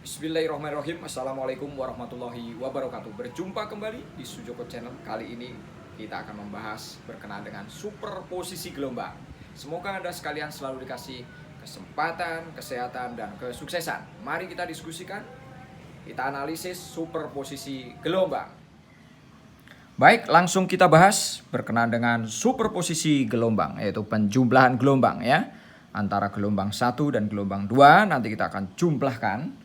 Bismillahirrahmanirrahim. Assalamualaikum warahmatullahi wabarakatuh. Berjumpa kembali di Sujoko Channel. Kali ini kita akan membahas berkenaan dengan superposisi gelombang. Semoga Anda sekalian selalu dikasih kesempatan, kesehatan, dan kesuksesan. Mari kita diskusikan, kita analisis superposisi gelombang. Baik, langsung kita bahas berkenaan dengan superposisi gelombang, yaitu penjumlahan gelombang ya. Antara gelombang 1 dan gelombang 2 nanti kita akan jumlahkan.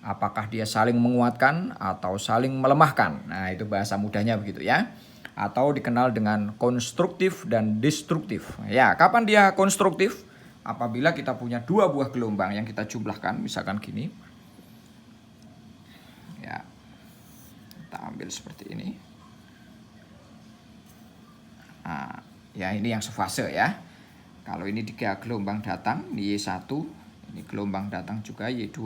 Apakah dia saling menguatkan atau saling melemahkan. Nah, itu bahasa mudahnya begitu ya. Atau dikenal dengan konstruktif dan destruktif. Ya, kapan dia konstruktif? Apabila kita punya dua buah gelombang yang kita jumlahkan, misalkan gini. Ya. Kita ambil seperti ini. Nah, ya ini yang sefase ya. Kalau ini 3 gelombang datang, ini Y1, ini gelombang datang juga Y2,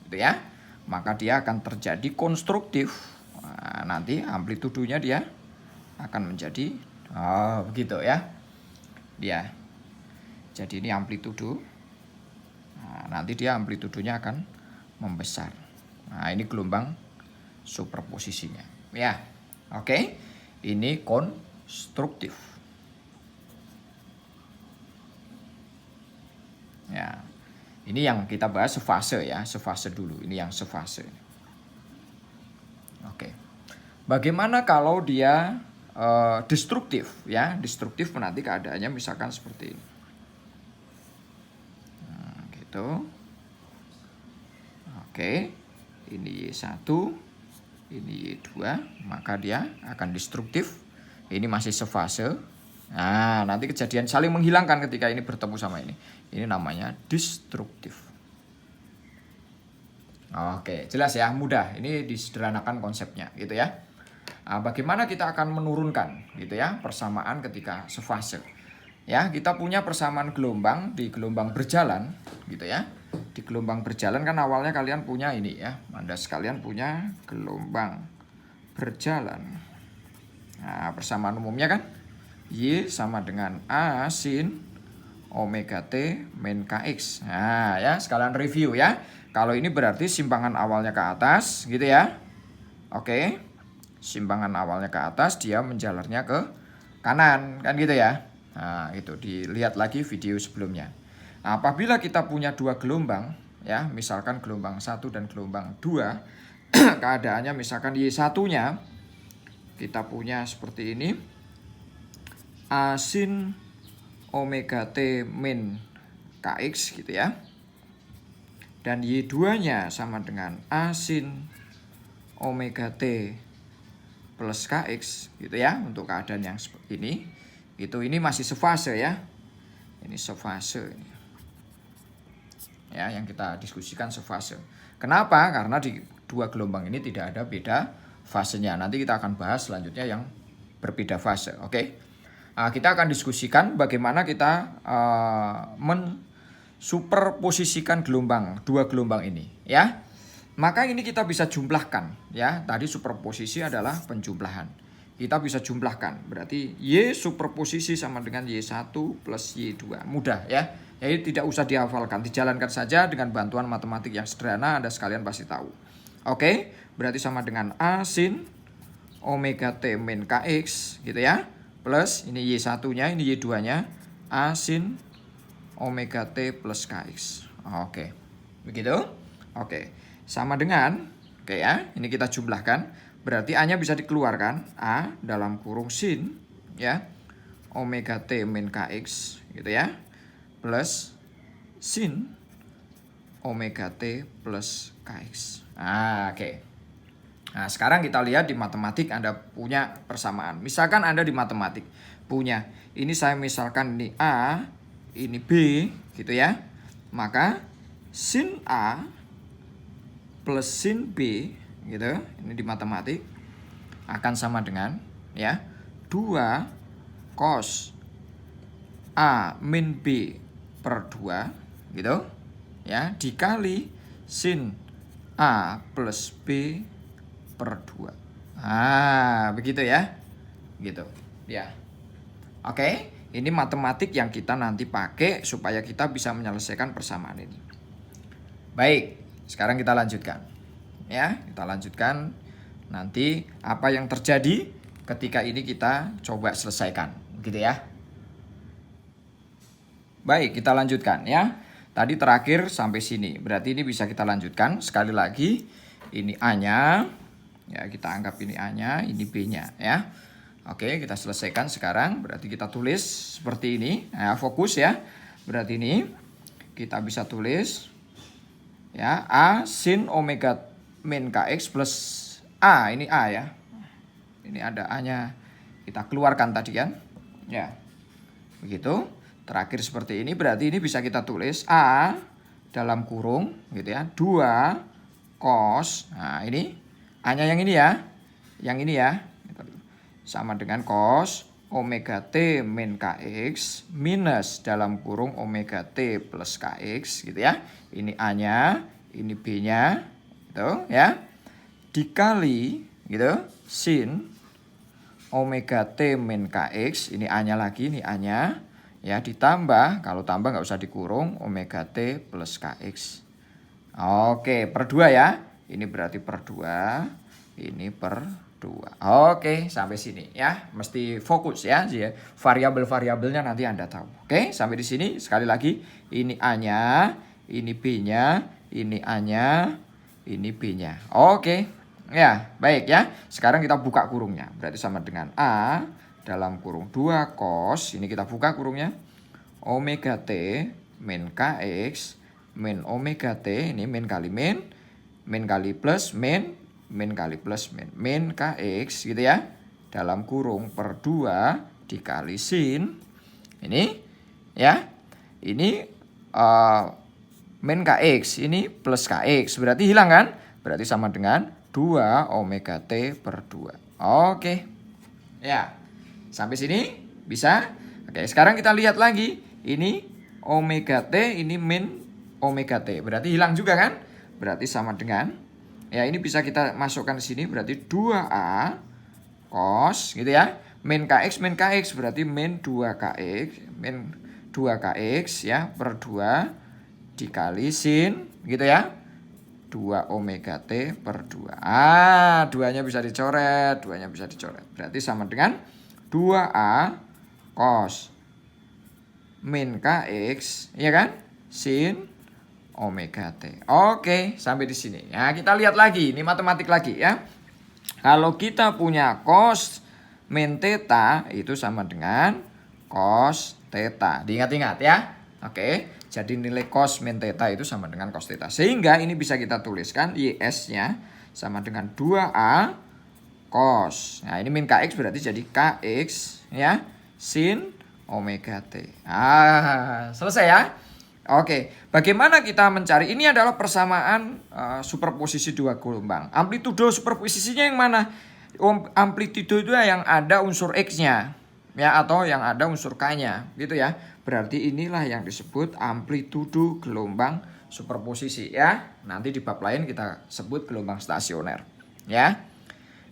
gitu ya. Maka dia akan terjadi konstruktif. Nah, nanti amplitudonya dia akan menjadi begitu ya. Dia. Jadi ini amplitudo. Nah, nanti dia amplitudonya akan membesar. Nah, ini gelombang superposisinya. Ya. Oke. Ini konstruktif. Ya. Ini yang kita bahas sefase ya, sefase dulu. Ini yang sefase. Oke. Bagaimana kalau dia destruktif ya? Destruktif nanti keadaannya misalkan seperti ini. Nah, gitu. Oke. Ini Y1, ini Y2, maka dia akan destruktif. Ini masih sefase. Nah, nanti kejadian saling menghilangkan ketika ini bertemu sama ini. Ini namanya destruktif. Oke, jelas ya, mudah. Ini disederhanakan konsepnya, gitu ya. Nah, bagaimana kita akan menurunkan, gitu ya, persamaan ketika sefase. Ya, kita punya persamaan gelombang di gelombang berjalan, gitu ya. Di gelombang berjalan kan awalnya kalian punya ini ya. Anda sekalian punya gelombang berjalan. Nah, persamaan umumnya kan Y sama dengan A sin omega T min Kx. Nah ya, sekalian review ya. Kalau ini berarti simpangan awalnya ke atas gitu ya. Oke. Simpangan awalnya ke atas, dia menjalarnya ke kanan kan gitu ya. Nah itu dilihat lagi video sebelumnya. Nah, apabila kita punya dua gelombang ya, misalkan gelombang 1 dan gelombang 2, keadaannya misalkan Y1-nya kita punya seperti ini. A sin omega T min Kx gitu ya. Dan Y2-nya sama dengan A sin omega T plus Kx gitu ya. Untuk keadaan yang seperti ini. Ini masih sefase ya. Ini sefase. Ya, yang kita diskusikan sefase. Kenapa? Karena di dua gelombang ini tidak ada beda fasenya. Nanti kita akan bahas selanjutnya yang berbeda fase. Oke. Kita akan diskusikan bagaimana kita mensuperposisikan dua gelombang ini ya. Maka ini kita bisa jumlahkan ya. Tadi superposisi adalah penjumlahan. Kita bisa jumlahkan. Berarti Y superposisi sama dengan Y1 plus Y2. Mudah ya. Jadi tidak usah dihafalkan, dijalankan saja dengan bantuan matematik yang sederhana, Anda sekalian pasti tahu. Oke, berarti sama dengan A sin omega T min Kx gitu ya. Plus ini Y1-nya, ini Y2-nya A sin omega T plus Kx. Oke. Begitu? Oke. Sama dengan oke ya, ini kita jumlahkan. Berarti A-nya bisa dikeluarkan, A dalam kurung sin ya. Omega T min Kx gitu ya. Plus sin omega T plus Kx. Oke. Nah, sekarang kita lihat di matematik Anda punya persamaan. Misalkan Anda di matematik punya, ini saya misalkan ini A, ini B, gitu ya. Maka sin A plus sin B, gitu, ini di matematik akan sama dengan ya 2 cos A min B per 2, gitu ya, dikali sin A plus B per 2. Begitu ya. Gitu. Ya. Oke, ini matematik yang kita nanti pakai supaya kita bisa menyelesaikan persamaan ini. Baik. sekarang kita lanjutkan. Ya, kita lanjutkan nanti apa yang terjadi ketika ini kita coba selesaikan, gitu ya. Baik, kita lanjutkan ya. Tadi terakhir sampai sini. Berarti ini bisa kita lanjutkan. Sekali lagi, ini A-nya. Ya, kita anggap ini A-nya, ini B-nya ya. Oke, kita selesaikan sekarang. Berarti kita tulis seperti ini. Nah, fokus ya. Berarti ini kita bisa tulis ya, A sin omega min kx plus A. Ini A ya. Ini ada A-nya. Kita keluarkan tadi kan. Ya. Begitu. Terakhir seperti ini, berarti ini bisa kita tulis A dalam kurung gitu ya, 2 cos. Nah, ini A-nya yang ini ya. Yang ini ya. Sama dengan cos omega T min Kx minus dalam kurung omega T plus Kx gitu ya. Ini A-nya, ini B-nya gitu ya. Dikali gitu sin omega T min Kx, ini A-nya lagi, ini A-nya. Ya, ditambah, kalau tambah nggak usah dikurung, omega T plus Kx. Oke, per 2 ya. Ini berarti per 2, ini per 2. Oke, sampai sini ya. Mesti fokus ya. Variabel-variabelnya nanti Anda tahu. Oke, sampai di sini. Sekali lagi, ini A-nya, ini B-nya, ini A-nya, ini B-nya. Oke, ya, baik ya. Sekarang kita buka kurungnya. Berarti sama dengan A dalam kurung 2 cos, ini kita buka kurungnya, omega T min Kx min omega T, ini min kali plus min kali plus min Kx gitu ya, dalam kurung per 2 dikali sin, ini ya, ini min Kx, ini plus Kx, berarti hilang kan, berarti sama dengan 2 omega T per 2. Oke ya. Sampai sini bisa? Oke, sekarang kita lihat lagi. Ini omega T, ini min omega T. Berarti hilang juga kan? Berarti sama dengan, ya ini bisa kita masukkan di sini. Berarti 2A cos gitu ya. Min Kx berarti min 2Kx ya per 2 dikali sin gitu ya. 2 omega T per 2. Ah, 2-nya bisa dicoret, 2-nya bisa dicoret. Berarti sama dengan 2A cos min Kx, ya kan? Sin omega T. Oke, sampai di sini. Ya, kita lihat lagi, ini matematik lagi ya. Kalau kita punya cos min theta itu sama dengan cos theta. Diingat-ingat ya. Oke, jadi nilai cos min theta itu sama dengan cos theta. Sehingga ini bisa kita tuliskan YS-nya sama dengan 2A cos. Nah, ini min Kx berarti jadi Kx ya sin omega T. Ah, selesai ya. Oke, bagaimana kita mencari? Ini adalah persamaan superposisi 2 gelombang. Amplitudo superposisinya yang mana? Amplitudo itu yang ada unsur X-nya ya, atau yang ada unsur K-nya gitu ya. Berarti inilah yang disebut amplitudo gelombang superposisi ya. Nanti di bab lain kita sebut gelombang stasioner ya.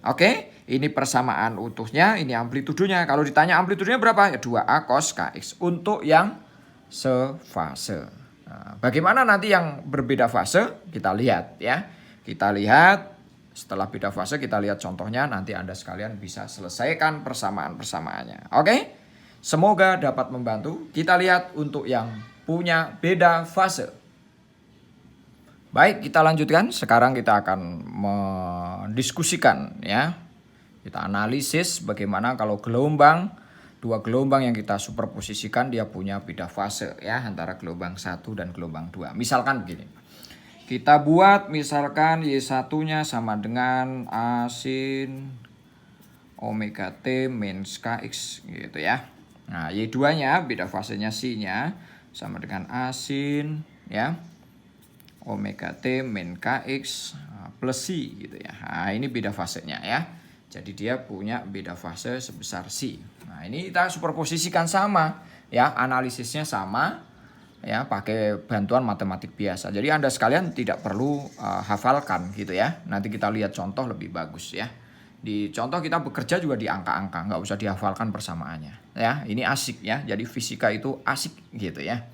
Oke, ini persamaan utuhnya, ini amplitudonya. Kalau ditanya amplitudonya berapa? Ya 2A cos Kx untuk yang sefase. Nah, bagaimana nanti yang berbeda fase? Kita lihat ya. Kita lihat setelah beda fase, kita lihat contohnya. Nanti Anda sekalian bisa selesaikan persamaan-persamaannya. Oke, semoga dapat membantu. Kita lihat untuk yang punya beda fase. Baik, kita lanjutkan. Sekarang kita akan mendiskusikan ya. Kita analisis bagaimana kalau dua gelombang yang kita superposisikan dia punya beda fase ya antara gelombang 1 dan gelombang 2. Misalkan begini. Kita buat misalkan Y1-nya sama dengan A sin omega T min Kx gitu ya. Nah, Y2-nya beda fasenya C-nya sama dengan A sin ya omega T min Kx plus C gitu ya. Nah, ini beda fasenya ya. Jadi dia punya beda fase sebesar C. Nah, ini kita superposisikan sama ya, analisisnya sama ya, pakai bantuan matematik biasa. Jadi Anda sekalian tidak perlu hafalkan gitu ya. Nanti kita lihat contoh lebih bagus ya. Di contoh kita bekerja juga di angka-angka, nggak usah dihafalkan persamaannya ya. Ini asik ya. Jadi fisika itu asik gitu ya.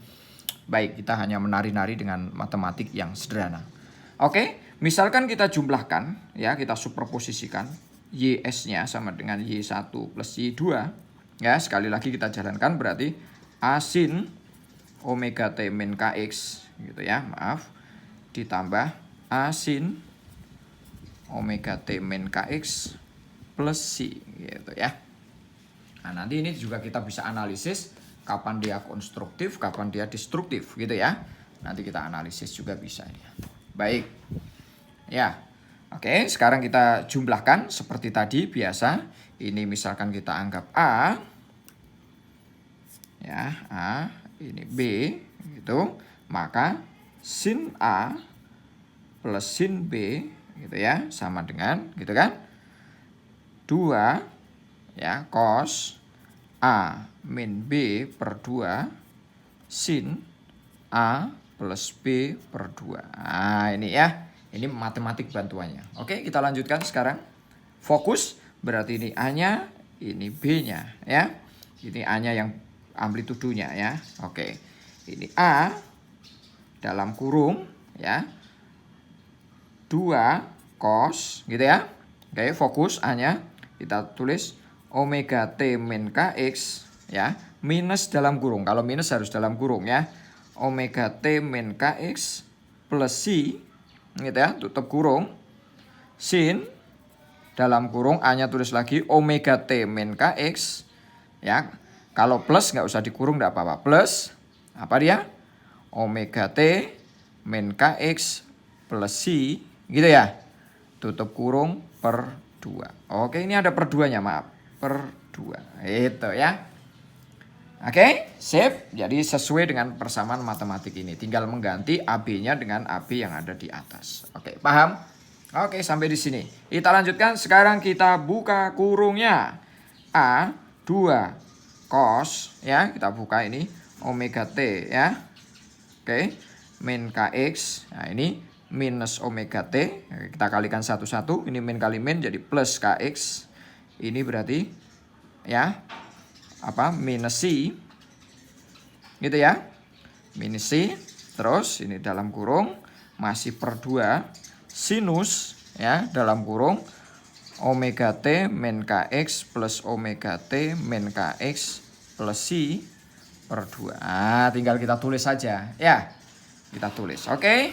Baik, kita hanya menari-nari dengan matematik yang sederhana. Oke, misalkan kita jumlahkan, ya kita superposisikan YS-nya sama dengan Y1 plus Y2. Ya, sekali lagi kita jalankan berarti A sin omega T min KX gitu ya, maaf. Ditambah A sin omega T min KX plus C gitu ya. Nah, nanti ini juga kita bisa analisis kapan dia konstruktif, kapan dia destruktif gitu ya. Nanti kita analisis juga bisa ya. Baik. Ya. Oke, sekarang kita jumlahkan seperti tadi biasa. Ini misalkan kita anggap A. Ya, A, ini B gitu. Maka sin A plus sin B gitu ya, sama dengan gitu kan? 2 ya, cos A min B per 2 sin A plus B per 2. Nah, ini ya. Ini matematik bantuannya. Oke, kita lanjutkan sekarang. Fokus, berarti ini A-nya, ini B-nya ya. Ini A-nya yang amplitudonya ya. Oke. Ini A dalam kurung ya. 2 cos gitu ya. Oke, fokus A-nya kita tulis omega T min KX ya. Minus dalam kurung. Kalau minus harus dalam kurung ya. Omega T min KX plus C gitu ya, tutup kurung, sin dalam kurung A-nya tulis lagi omega T min KX ya. Kalau plus nggak usah dikurung, nggak apa-apa, plus apa dia, omega T min KX plus C gitu ya, tutup kurung per 2. Oke, ini ada per 2-nya, maaf, per 2 itu ya. Oke, sip. Jadi sesuai dengan persamaan matematik ini. Tinggal mengganti AB-nya dengan AB yang ada di atas. Oke, paham? Oke, sampai di sini. Kita lanjutkan. Sekarang kita buka kurungnya. A, 2 cos, ya. Kita buka ini. Omega T, ya. Oke. Min KX. Nah, ini minus omega T. Kita kalikan satu-satu. Ini min kali min jadi plus KX. Ini berarti, ya, apa, minus C gitu ya, minus C. Terus ini dalam kurung masih per 2 sinus ya, dalam kurung omega T min KX plus omega T min KX plus C per 2. Nah, tinggal kita tulis saja ya, kita tulis. Oke,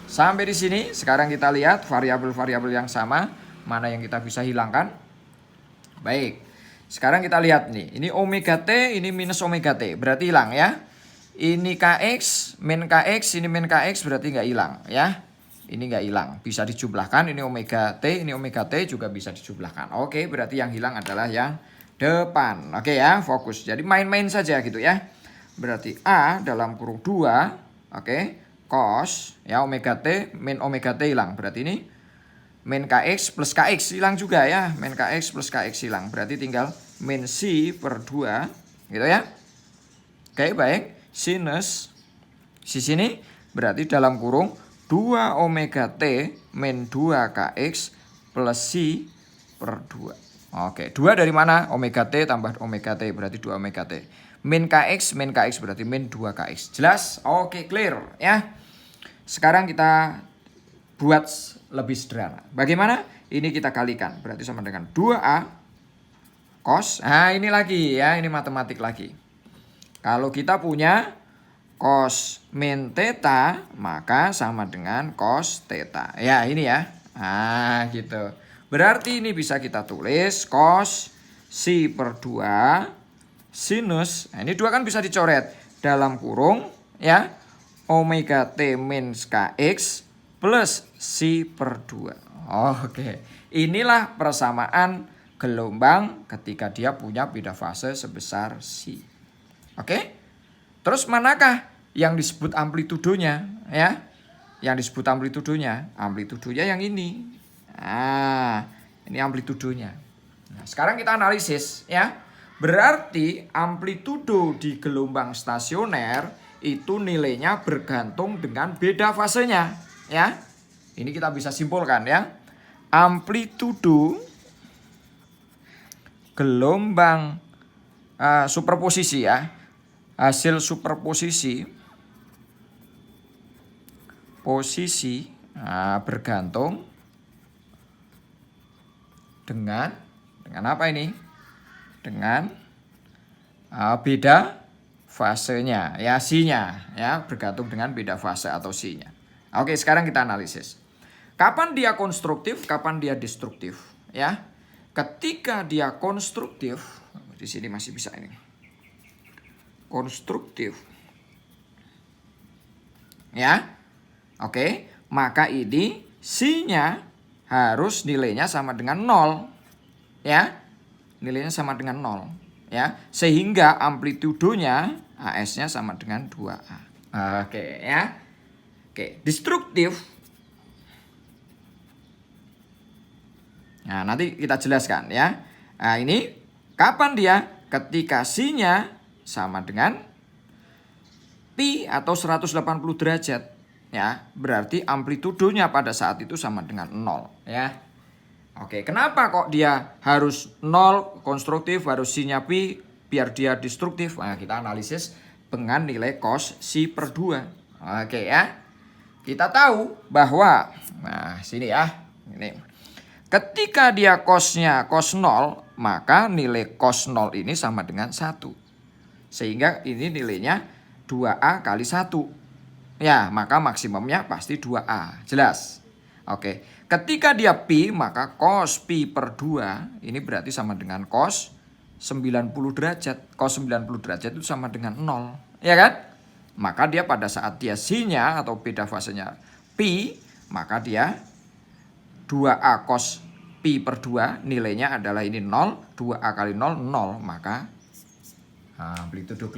sampai di sini. Sekarang kita lihat variabel-variabel yang sama mana yang kita bisa hilangkan. Baik, sekarang kita lihat nih, ini omega T, ini minus omega T, berarti hilang ya. Ini KX, min KX, ini min KX, berarti nggak hilang ya. Ini nggak hilang, bisa dijumlahkan, ini omega T juga bisa dijumlahkan. Oke, berarti yang hilang adalah yang depan. Oke ya, fokus. Jadi main-main saja gitu ya. Berarti A dalam kurung 2, oke, cos, ya omega T, min omega T hilang. Berarti ini min KX plus KX hilang juga ya. Min KX plus KX hilang. Berarti tinggal min C per 2 gitu ya. Oke, baik. Sinus di sini berarti dalam kurung 2 omega T min 2 KX plus C per 2. Oke, 2 dari mana? Omega T tambah omega T berarti 2 omega T. Min KX berarti min 2 KX. Jelas? Oke, clear ya. Sekarang kita buat lebih sederhana. Bagaimana? Ini kita kalikan. Berarti sama dengan 2A cos. Nah, ini lagi ya. Ini matematik lagi. Kalau kita punya cos min theta, maka sama dengan cos theta. Ya, ini ya. Nah, gitu. Berarti ini bisa kita tulis cos C per 2 sinus. Nah, ini 2 kan bisa dicoret. Dalam kurung ya. Omega T min KX plus C per 2. Oke. Inilah persamaan gelombang ketika dia punya beda fase sebesar C. Oke. Terus manakah yang disebut amplitudonya ya? Yang disebut amplitudonya yang ini. Nah, ini amplitudonya. Nah, sekarang kita analisis ya. Berarti amplitudo di gelombang stasioner itu nilainya bergantung dengan beda fasenya ya. Ini kita bisa simpulkan ya. Amplitudo gelombang superposisi ya. Hasil superposisi posisi Nah, bergantung dengan apa ini? Dengan beda fasenya, ya si-nya, ya bergantung dengan beda fase atau si-nya. Oke, sekarang kita analisis. Kapan dia konstruktif, kapan dia destruktif, ya? Ketika dia konstruktif, di sini masih bisa ini. Konstruktif. Ya. Oke, maka ini si-nya harus nilainya sama dengan 0. Ya. Nilainya sama dengan 0, ya. Sehingga amplitudonya AS-nya sama dengan 2A. Oke, ya. Oke, destruktif. Nah, nanti kita jelaskan ya. Nah, ini kapan dia? Ketika si-nya sama dengan pi atau 180 derajat, ya. Berarti amplitudonya pada saat itu sama dengan 0, ya. Oke, kenapa kok dia harus 0 konstruktif, harus si-nya pi, biar dia destruktif? Nah, kita analisis dengan nilai cos si per 2. Oke ya. Kita tahu bahwa, nah sini ya, ini. Ketika dia cosnya cos 0, maka nilai cos 0 ini sama dengan 1. Sehingga ini nilainya 2A kali 1. Ya, maka maksimumnya pasti 2A. Jelas? Oke. Ketika dia pi, maka cos pi per 2 ini berarti sama dengan cos 90 derajat. Cos 90 derajat itu sama dengan 0. Ya kan? Maka dia pada saat dia si-nya atau beda fasenya pi, maka dia 2A cos pi per 2 nilainya adalah ini 0. 2A kali 0, 0. Maka amplitudo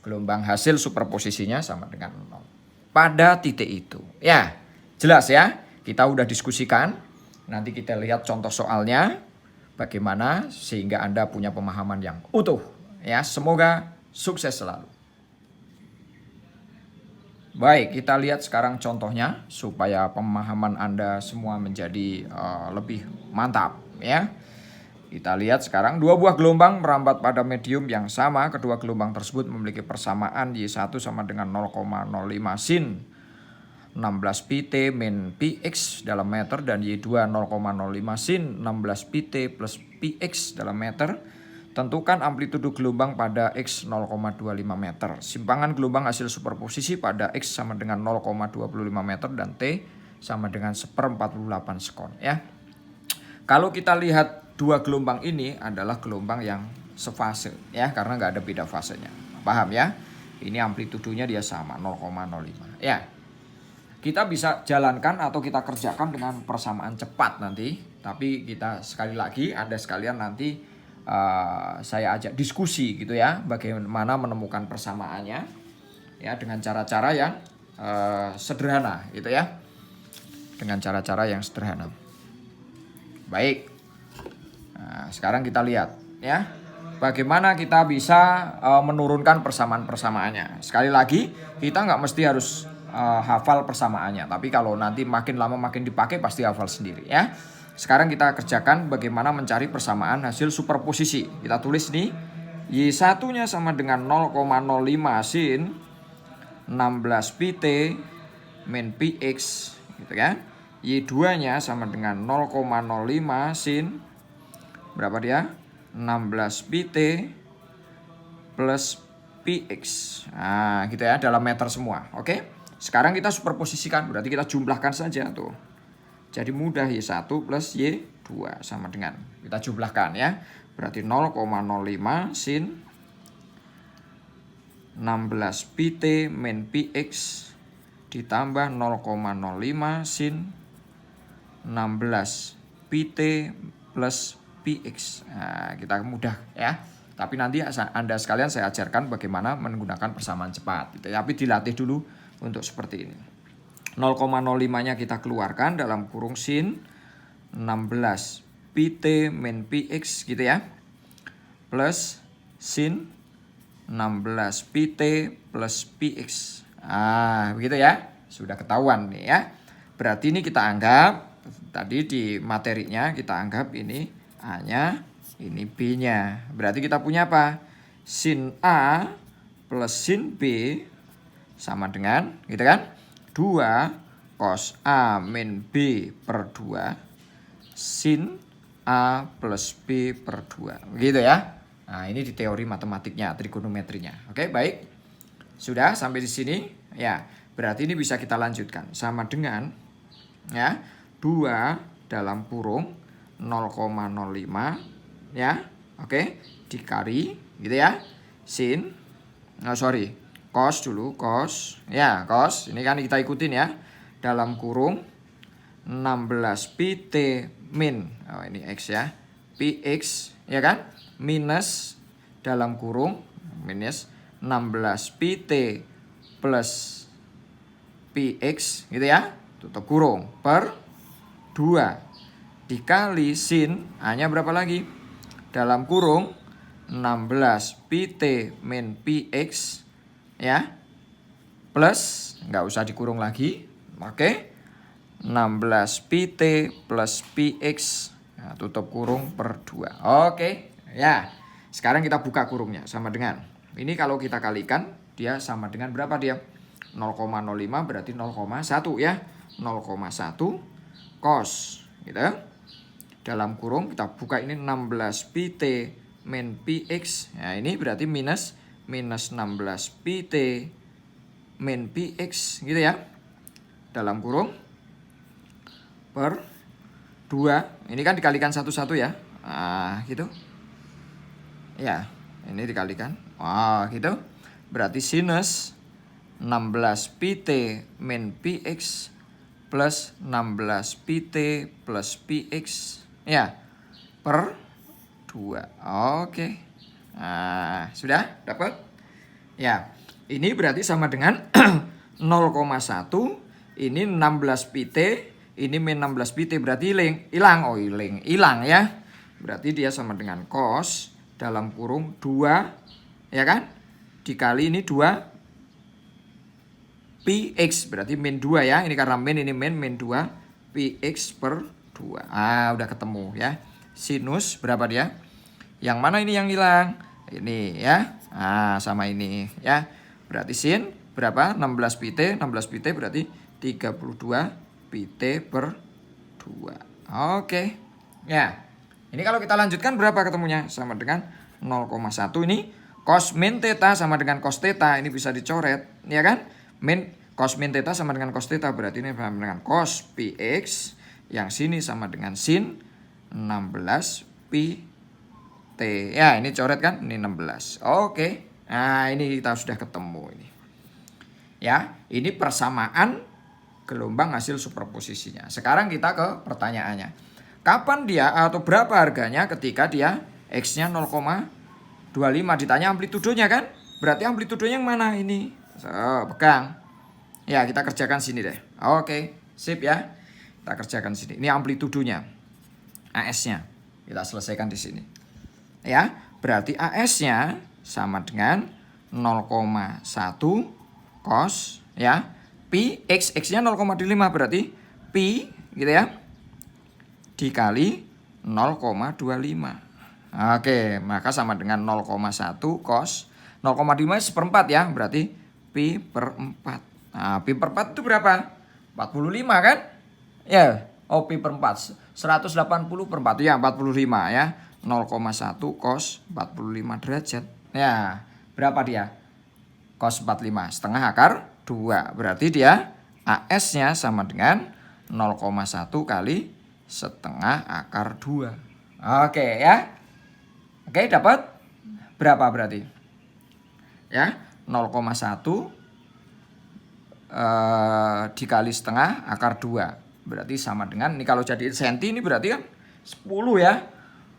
gelombang hasil superposisinya sama dengan 0. Pada titik itu. Ya, jelas ya? Kita udah diskusikan, nanti kita lihat contoh soalnya, bagaimana sehingga Anda punya pemahaman yang utuh. Ya, semoga sukses selalu. Baik, kita lihat sekarang contohnya supaya pemahaman Anda semua menjadi lebih mantap. Ya, kita lihat sekarang dua buah gelombang merambat pada medium yang sama. Kedua gelombang tersebut memiliki persamaan Y1 sama dengan 0,05 sin 16 pt min px dalam meter dan Y2 0,05 sin 16 pt plus px dalam meter. Tentukan amplitudo gelombang pada x 0,25 meter. Simpangan gelombang hasil superposisi pada x sama dengan 0,25 meter dan t sama dengan 1/48 sekon, ya. Kalau kita lihat dua gelombang ini adalah gelombang yang sefase, ya, karena nggak ada beda fasenya. Paham ya? Ini amplitudonya dia sama 0,05, ya. Kita bisa jalankan atau kita kerjakan dengan persamaan cepat nanti. Tapi kita sekali lagi, Anda sekalian nanti saya ajak diskusi gitu ya. Bagaimana menemukan persamaannya. Ya, dengan cara-cara yang sederhana gitu ya. Dengan cara-cara yang sederhana. Baik. Nah, sekarang kita lihat ya. Bagaimana kita bisa menurunkan persamaan-persamaannya. Sekali lagi, kita nggak mesti harus hafal persamaannya, tapi kalau nanti makin lama makin dipakai pasti hafal sendiri ya. Sekarang kita kerjakan bagaimana mencari persamaan hasil superposisi. Kita tulis nih, Y1-nya sama dengan 0,05 sin 16 pt min px gitu kan. Y2-nya sama dengan 0,05 sin berapa dia? 16 pt plus px. Nah, gitu ya, dalam meter semua. Oke? Sekarang kita superposisikan, berarti kita jumlahkan saja tuh. Jadi mudah, Y1 plus Y2 sama dengan, kita jumlahkan ya. Berarti 0,05 sin 16 pt min px ditambah 0,05 sin 16 pt plus px. Nah, kita mudah ya. Tapi nanti Anda sekalian saya ajarkan bagaimana menggunakan persamaan cepat. Gitu. Tapi dilatih dulu untuk seperti ini. 0,05-nya kita keluarkan dalam kurung sin 16 pt min px gitu ya. Plus sin 16 pt plus px. Ah, begitu ya. Sudah ketahuan nih ya. Berarti ini kita anggap, tadi di materinya kita anggap ini A-nya, ini B-nya. Berarti kita punya apa? Sin A plus sin B sama dengan, gitu kan? 2 cos A min B per 2 sin A plus B per 2. Begitu ya. Nah, ini di teori matematiknya, trigonometrinya. Oke, baik. Sudah sampai di sini? Ya, berarti ini bisa kita lanjutkan. Sama dengan ya 2 dalam kurung 0,05 ya. Oke, dikali gitu ya. Sin cos dulu, cos. Ya, cos. Ini kan kita ikutin ya. Dalam kurung 16 pi T min. Oh, ini X ya. Px ya kan? Minus dalam kurung minus 16 pi T plus Px gitu ya. Tutup kurung per 2 dikali sin A-nya berapa lagi? Dalam kurung 16 pi T min Px ya. Plus nggak usah dikurung lagi. Oke. 16 pi T plus Px. Nah, tutup kurung per 2. Oke. Ya, sekarang kita buka kurungnya sama dengan. Ini kalau kita kalikan, dia sama dengan berapa dia? 0,05 berarti 0,1 ya. 0,1 cos. Gitu. Dalam kurung kita buka ini 16 pi T min Px. Nah, ini berarti minus 16 pi T min Px. Gitu ya. Dalam kurung per 2. Ini kan dikalikan satu-satu ya. Nah, gitu. Ya, ini dikalikan. Wah, gitu. Berarti sinus 16 pi T min Px plus 16 pi T plus Px. Ya, per 2. Oke. Nah, sudah dapat? Ya, ini berarti sama dengan 0,1. Ini 16 pi T. Ini min 16 pi T berarti hilang. Oh, hilang ya. Berarti dia sama dengan cos dalam kurung 2 ya kan? Dikali ini 2 Px berarti min 2 ya. Ini karena min, ini min 2 Px per 2. Ah, udah ketemu ya. Sinus berapa dia? Yang mana ini yang hilang? Ini ya. Ah, sama ini ya. Berarti sin berapa? 16 pi T. 16 pi T berarti 32 pi T per 2. Oke. Ya. Ini kalau kita lanjutkan berapa ketemunya? Sama dengan 0,1 ini cos min theta sama dengan cos theta. Ini bisa dicoret, ya kan? Cos min theta sama dengan cos theta. Berarti ini sama dengan cos Px. Yang sini sama dengan sin 16 pi T. Ya, ini coret kan? Ini 16. Oke. Nah, ini kita sudah ketemu ini. Ya, ini persamaan gelombang hasil superposisinya. Sekarang kita ke pertanyaannya. Kapan dia atau berapa harganya ketika dia X-nya 0,25? Ditanya amplitudonya kan? Berarti amplitudonya yang mana ini? So, pegang. Ya, kita kerjakan sini deh. Oke, sip ya. Kita kerjakan sini. Ini amplitudonya. AS-nya. Kita selesaikan di sini. Ya, berarti AS-nya sama dengan 0,1 cos ya. Pi X-nya 0,25 berarti pi gitu ya. Dikali 0,25. Oke, maka sama dengan 0,1 cos 0,5 seperempat ya, berarti pi per 4. Nah, pi per 4 itu berapa? 45 kan? Ya, oh pi per 4 180 per 4 ya, 45 ya. 0,1 cos 45 derajat. Ya, berapa dia? Cos 45 setengah akar 2. Berarti dia AS-nya sama dengan 0,1 kali setengah akar 2. Oke ya. Oke, dapat berapa berarti? Ya, 0,1 dikali setengah akar 2. Berarti sama dengan, ini kalau jadi senti ini berarti kan 10 ya.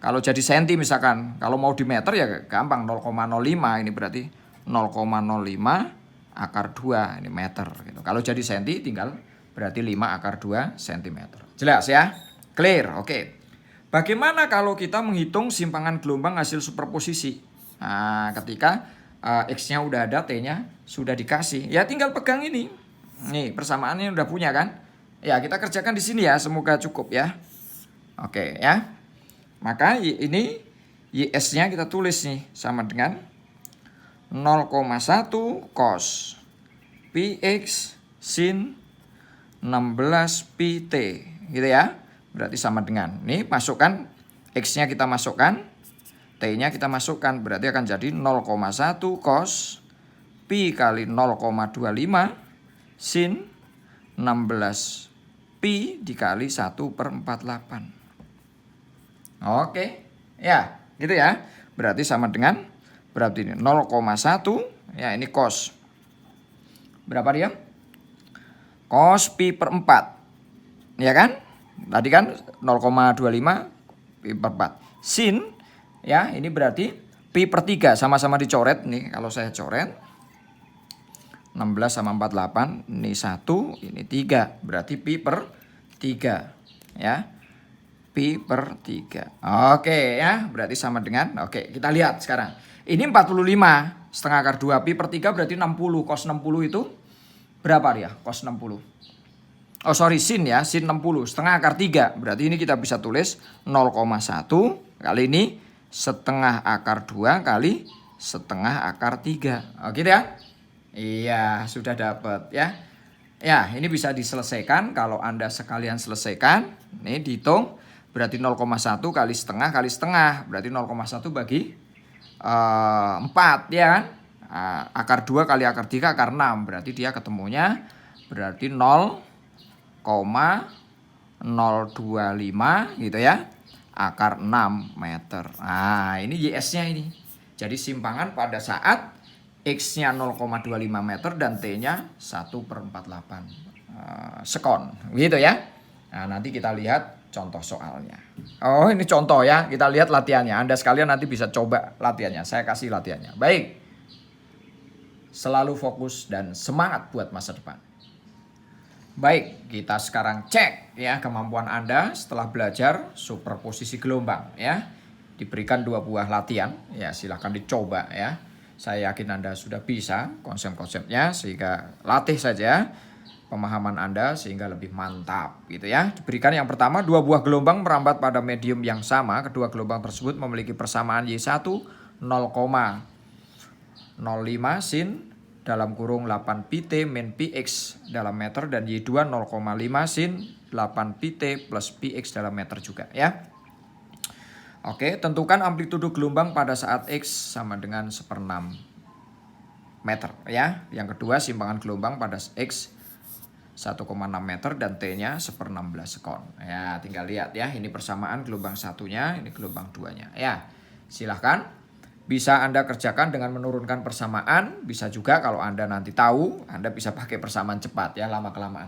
Kalau jadi senti misalkan, kalau mau di meter ya gampang 0,05, ini berarti 0,05 akar 2 ini meter gitu. Kalau jadi senti tinggal berarti 5 akar 2 cm. Jelas ya? Clear, oke. Bagaimana kalau kita menghitung simpangan gelombang hasil superposisi? Nah, ketika X-nya udah ada, T-nya sudah dikasih. Ya tinggal pegang ini. Nih, persamaannya udah punya kan? Ya, kita kerjakan di sini ya, semoga cukup ya. Oke ya. Maka ini YS-nya kita tulis nih sama dengan 0,1 cos Px sin 16 pi T gitu ya. Berarti sama dengan ini, masukkan X-nya kita masukkan, T-nya kita masukkan, berarti akan jadi 0,1 cos pi kali 0,25 sin 16 pi dikali 1/48. Oke, ya gitu ya. Berarti sama dengan, berarti ini 0,1, ya ini cos. Berapa dia? Cos pi per 4. Ya kan? Tadi kan 0,25 pi per 4. Sin, ya ini berarti pi per 3, sama-sama dicoret nih. Kalau saya coret 16 sama 48, ini 1, ini 3. Berarti pi per 3. Ya. Pi per 3. Oke ya, berarti sama dengan, oke kita lihat sekarang. Ini 45 setengah akar 2, pi per 3 berarti 60. Cos 60 itu berapa dia? Cos 60. Oh sorry, sin ya, sin 60 setengah akar 3. Berarti ini kita bisa tulis 0,1 kali ini setengah akar 2 kali setengah akar 3. Oke ya? Iya, sudah dapat ya. Ya, ini bisa diselesaikan. Kalau Anda sekalian selesaikan, ini dihitung. Berarti 0,1 kali setengah. Berarti 0,1 bagi 4 ya kan. Akar 2 kali akar 3 akar 6. Berarti dia ketemunya berarti 0,025 gitu ya. Akar 6 meter. Nah ini YS-nya ini. Jadi simpangan pada saat X-nya 0,25 meter dan T-nya 1/48 sekon. Gitu ya. Nah nanti kita lihat contoh soalnya. Oh ini contoh ya, kita lihat latihannya. Anda sekalian nanti bisa coba latihannya. Saya kasih latihannya. Baik. Selalu fokus dan semangat buat masa depan. Baik, kita sekarang cek ya kemampuan Anda setelah belajar superposisi gelombang ya. Diberikan 2 buah latihan ya, silahkan dicoba ya. Saya yakin Anda sudah bisa konsep-konsepnya, sehingga latih saja pemahaman Anda sehingga lebih mantap gitu ya. Diberikan yang pertama, 2 buah gelombang merambat pada medium yang sama. Kedua gelombang tersebut memiliki persamaan Y1 0,05 sin dalam kurung 8 pi T min pi X dalam meter, dan Y2 0,5 sin 8 pi T plus pi X dalam meter juga ya. Oke, tentukan amplitudo gelombang pada saat X sama dengan 1/6 meter ya. Yang kedua, simpangan gelombang pada X 1,6 meter dan T-nya 1/16 sekon. Ya, tinggal lihat ya. Ini persamaan gelombang satunya, ini gelombang 2-nya. Ya, silahkan. Bisa Anda kerjakan dengan menurunkan persamaan. Bisa juga kalau Anda nanti tahu, Anda bisa pakai persamaan cepat ya, lama-kelamaan.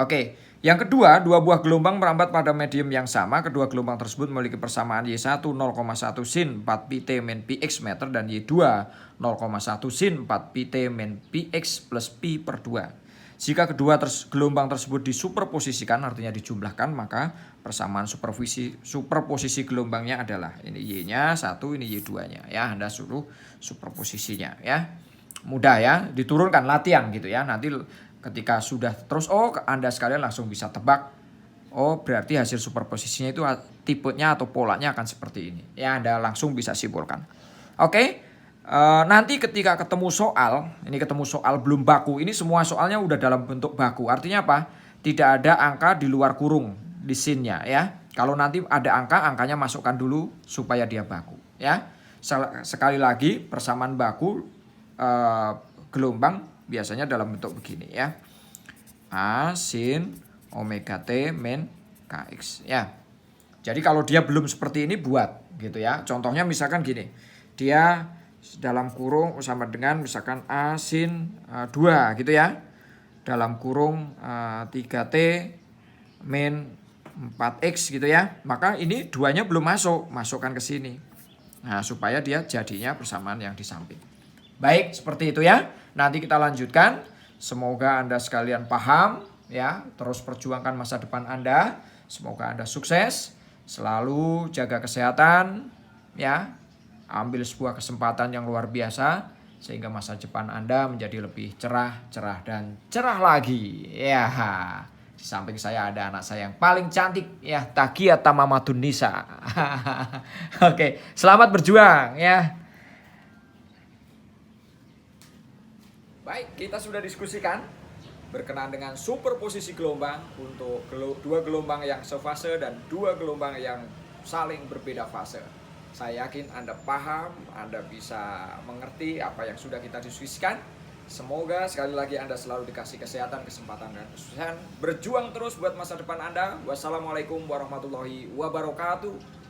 Oke, yang kedua, 2 buah gelombang merambat pada medium yang sama. Kedua gelombang tersebut memiliki persamaan Y1 0,1 sin 4 pi T min pi X meter dan Y2 0,1 sin 4 pi T min pi X plus pi per 2. Jika kedua gelombang tersebut disuperposisikan, artinya dijumlahkan, maka persamaan superposisi gelombangnya adalah ini Y-nya 1, ini Y2-nya ya. Anda suruh superposisinya ya. Mudah ya, diturunkan latihan gitu ya. Nanti ketika sudah terus, Anda sekalian langsung bisa tebak. Oh, berarti hasil superposisinya itu tipenya atau polanya akan seperti ini. Ya, Anda langsung bisa simpulkan. Oke. Nanti ketika ketemu soal, ini ketemu soal belum baku, ini semua soalnya udah dalam bentuk baku. Artinya apa? Tidak ada angka di luar kurung di sinnya ya. Kalau nanti ada angka, angkanya masukkan dulu supaya dia baku ya. Sekali lagi, persamaan baku gelombang biasanya dalam bentuk begini ya. A sin omega T min Kx ya. Jadi kalau dia belum seperti ini buat gitu ya. Contohnya misalkan gini. Dia dalam kurung sama dengan misalkan A sin 2 gitu ya. Dalam kurung 3T min 4X gitu ya. Maka ini 2-nya belum masuk. Masukkan ke sini. Nah supaya dia jadinya persamaan yang di samping. Baik, seperti itu ya. Nanti kita lanjutkan. Semoga Anda sekalian paham ya. Terus perjuangkan masa depan Anda. Semoga Anda sukses. Selalu jaga kesehatan ya. Ambil sebuah kesempatan yang luar biasa sehingga masa depan Anda menjadi lebih cerah, dan cerah lagi. Ya. Di samping saya ada anak saya yang paling cantik ya, Takia Tamamatun Nisa. Oke, selamat berjuang ya. Baik, kita sudah diskusikan berkenaan dengan superposisi gelombang untuk dua gelombang yang sefase dan dua gelombang yang saling berbeda fase. Saya yakin Anda paham, Anda bisa mengerti apa yang sudah kita diskusikan. Semoga sekali lagi Anda selalu dikasih kesehatan, kesempatan, dan kesuksesan. Berjuang terus buat masa depan Anda. Wassalamualaikum warahmatullahi wabarakatuh.